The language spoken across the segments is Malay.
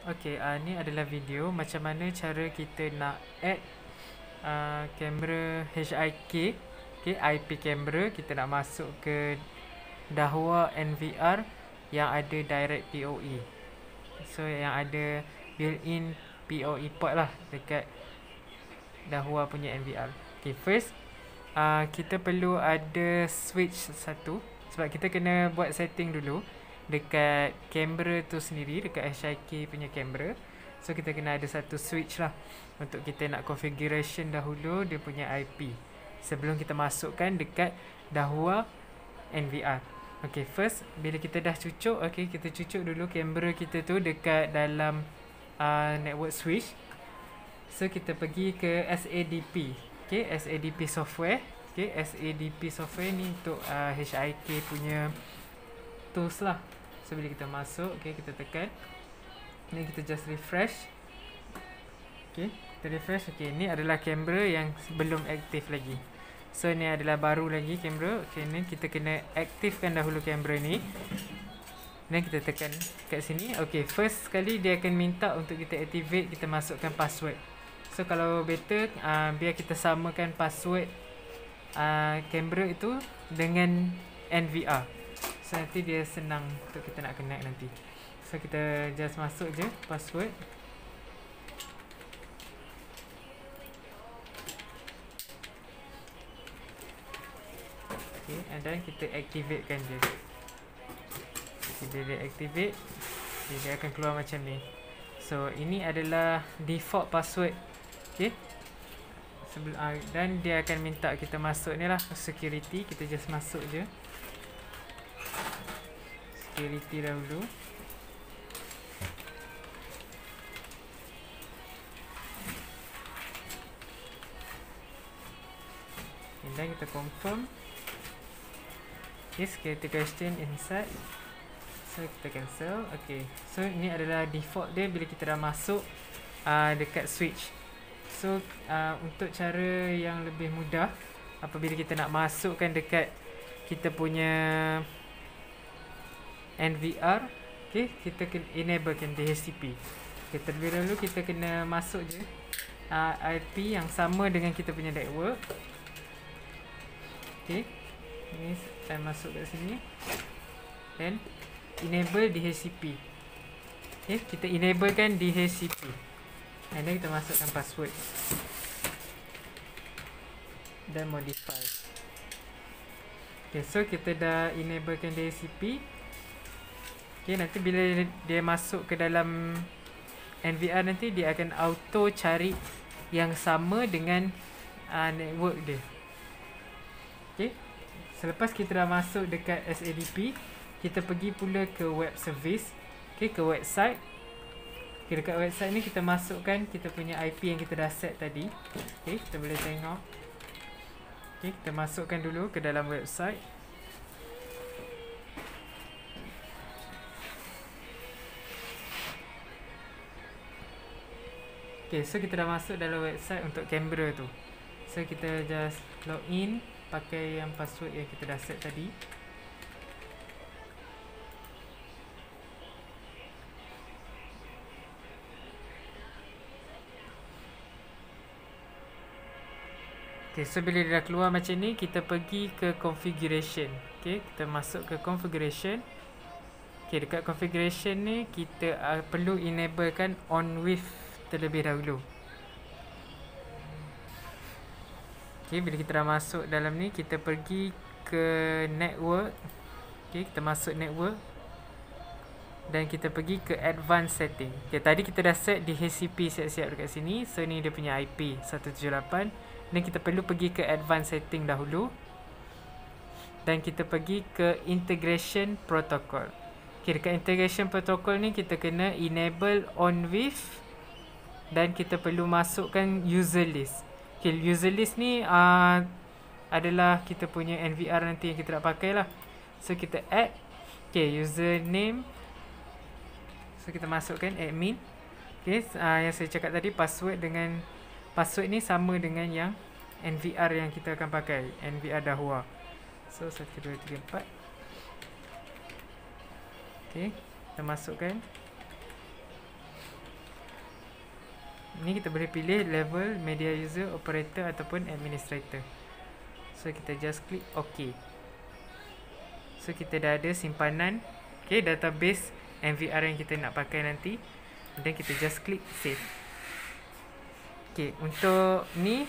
Okey, ni adalah video macam mana cara kita nak add kamera HIK, okey, IP kamera. Kita nak masuk ke Dahua NVR yang ada direct PoE. So yang ada built-in PoE port lah dekat Dahua punya NVR. Okay, first kita perlu ada switch satu, sebab kita kena buat setting dulu dekat kamera tu sendiri, dekat HIK punya kamera. So kita kena ada satu switch lah untuk kita nak configuration dahulu dia punya IP sebelum kita masukkan dekat Dahua NVR. Okay, first bila kita dah cucuk, okay, kita cucuk dulu kamera kita tu dekat dalam network switch. So kita pergi ke SADP. Okay, SADP software. Okay, SADP software ni untuk HIK punya tools lah. So bila kita masuk, okay, kita tekan. Ni kita just refresh. Okay, kita refresh. Okay, ni adalah kamera yang belum aktif lagi. So ni adalah baru lagi kamera. Okay, ni kita kena aktifkan dahulu kamera ni. Dan kita tekan kat sini. Okay, first sekali dia akan minta untuk kita activate, kita masukkan password. So kalau better biar kita samakan password kamera itu dengan NVR. So nanti dia senang untuk kita nak connect nanti. So kita just masuk je password. Okay, and then kita activatekan je. Bila dia activate, dia akan keluar macam ni. So ini adalah default password. Okay, dan dia akan minta kita masuk ni lah, security. Kita just masuk je security dahulu. Dan kita confirm. Okay, security question inside. So kita cancel. Okay, so ni adalah default dia bila kita dah masuk dekat switch. So untuk cara yang lebih mudah, apabila kita nak masukkan dekat kita punya NVR, okay, kita kena enablekan DHCP. Okay, terlebih dahulu kita kena masuk je IP yang sama dengan kita punya network. Okay, ni saya masuk kat sini. Then enable DHCP. Okay, kita enablekan DHCP. And then kita masukkan password dan modify. Okay, so kita dah enablekan DHCP. Okay, nanti bila dia masuk ke dalam NVR nanti dia akan auto cari yang sama dengan network dia. Okay, selepas kita dah masuk dekat SADP, kita pergi pula ke web service. Okay, ke website. Okay, dekat website ni kita masukkan kita punya IP yang kita dah set tadi. Okay, kita boleh tengok. Okay, kita masukkan dulu ke dalam website. Okay, so kita dah masuk dalam website untuk kamera tu. So kita just login pakai yang password yang kita dah set tadi. Okay, so bila dia dah keluar macam ni, kita pergi ke configuration. Okay, kita masuk ke configuration. Okay, dekat configuration ni kita perlu enablekan on with terlebih dahulu. Okay, bila kita dah masuk dalam ni, kita pergi ke network. Okay, kita masuk network dan kita pergi ke advanced setting. Okay, tadi kita dah set DHCP siap-siap dekat sini. So ni dia punya IP 178. Dan kita perlu pergi ke advanced setting dahulu. Dan kita pergi ke integration protocol. Okay, dekat integration protocol ni kita kena enable on with. Dan kita perlu masukkan user list. Okay, user list ni adalah kita punya NVR nanti yang kita nak pakai lah. So kita add. Okay, username. So kita masukkan admin. Okay, yang saya cakap tadi, password ni sama dengan yang NVR yang kita akan pakai, NVR Dahua. So 1, 2, 3, 4. Okay, kita masukkan. Ni kita boleh pilih level media user, operator ataupun administrator. So kita just klik OK. So kita dah ada simpanan database MVR yang kita nak pakai nanti. Dan kita just klik save. Untuk ni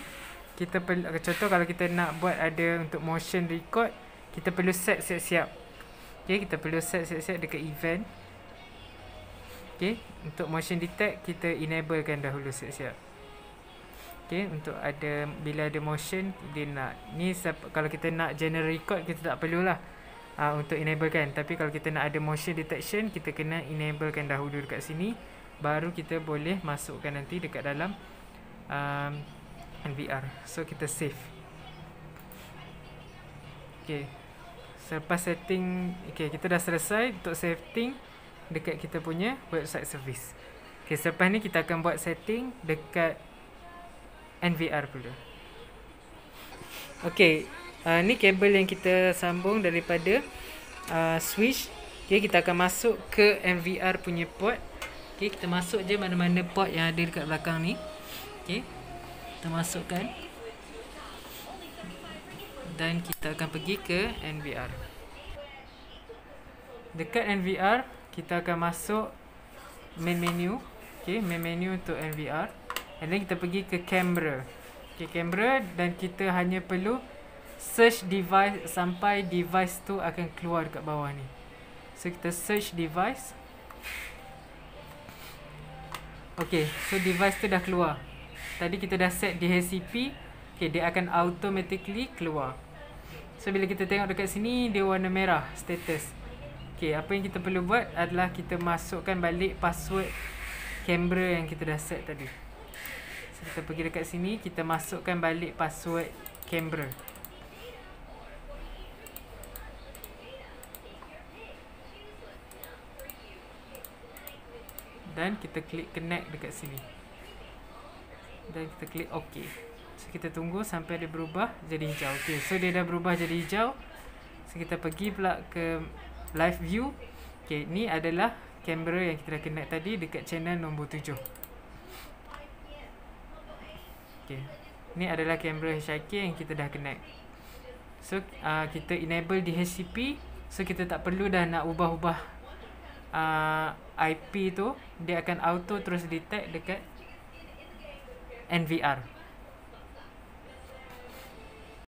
kita perlu, contoh kalau kita nak buat ada untuk motion record, kita perlu set siap-siap. Kita perlu set siap-siap dekat event. Untuk motion detect kita enablekan dahulu siap-siap. Untuk ada, bila ada motion dia nak ni, kalau kita nak generate record kita tak perlulah untuk enablekan. Tapi kalau kita nak ada motion detection, kita kena enablekan dahulu dekat sini, baru kita boleh masukkan nanti dekat dalam NVR. So kita save. Selepas setting, kita dah selesai untuk setting dekat kita punya website service. Selepas ni kita akan buat setting dekat NVR pula. Ni kabel yang kita sambung daripada switch. Kita akan masuk ke NVR punya port. Kita masuk je mana-mana port yang ada dekat belakang ni. Kita masukkan. Dan kita akan pergi ke NVR. Dekat NVR kita akan masuk main menu. Main menu untuk NVR. And then kita pergi ke camera. Camera, dan kita hanya perlu search device sampai device tu akan keluar dekat bawah ni. So kita search device. So device tu dah keluar. Tadi kita dah set DHCP. Dia akan automatically keluar. So bila kita tengok dekat sini, dia warna merah status. Apa yang kita perlu buat adalah kita masukkan balik password kamera yang kita dah set tadi. So kita pergi dekat sini, kita masukkan balik password kamera. Dan kita klik connect dekat sini. Dan kita klik OK. So kita tunggu sampai dia berubah jadi hijau. So dia dah berubah jadi hijau. So kita pergi pula ke live view. Ni adalah kamera yang kita dah connect tadi dekat channel nombor 7. Ni adalah kamera HIK yang kita dah connect. So kita enable DHCP. So kita tak perlu dah nak ubah-ubah IP tu. Dia akan auto terus detect dekat NVR.